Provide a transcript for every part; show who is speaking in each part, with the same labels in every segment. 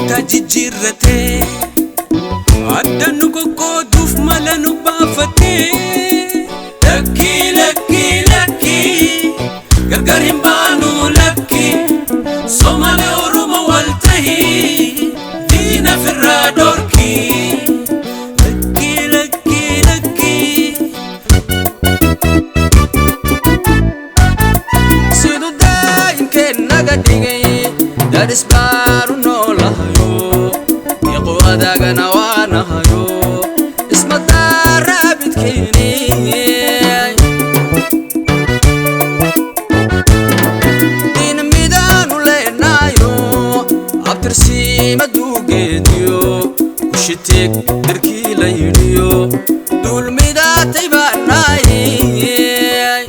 Speaker 1: tooftaa jijjiirratee addaan nu qoqqooduuf mala nu baafatee lakki gargar hin baanu lakki Somaalee Oromoo wal tahii diina firraa dhorkii lakki sidudaa hin kenna gadigee dadis baaru noola hayoo yaqoo adaagana waana hayoo isma daaraa bitkeenii Abdirsiima duugeediyo kushitik dirkii la yidhiyo dulmidaatay baanaayay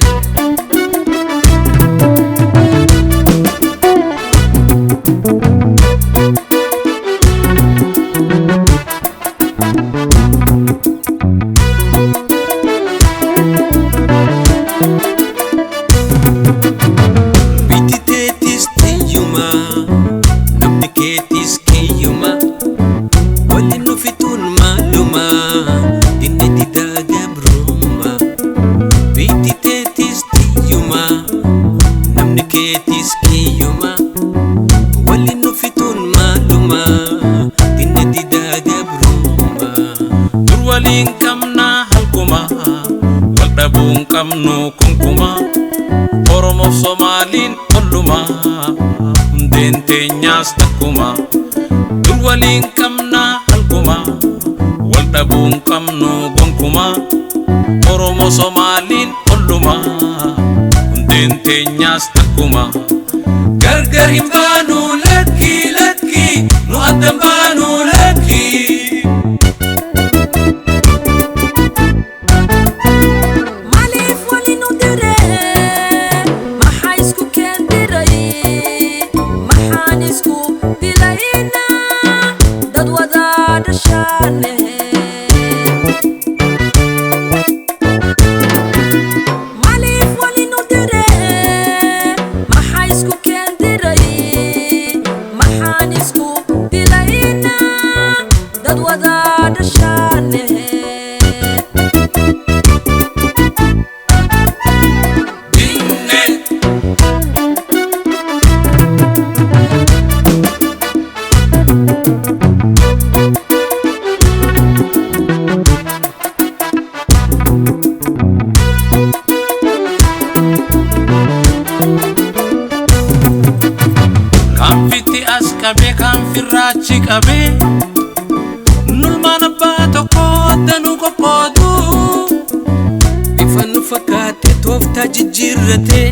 Speaker 1: Ketis kiyuma wali nu fitun maluma dinne didaga bruma biti tetis tiyuma namne ketis kiyuma wali nu fitun maluma dinne didaga bruma durwalin kamna halkuma waldabun kamnu kunkuma Oromo Somalin kulluma Tentenyas takuma Dulwalin kamna halkuma Waldabun kamnu gonkuma Oromo Somalin kulluma Tentenyas takuma Gargar himbanu laki Nu addam banu laki Kabe kan firrachi kabe nulmana batoko danu qoqodu ifan fakate tooftaa jijjiirratee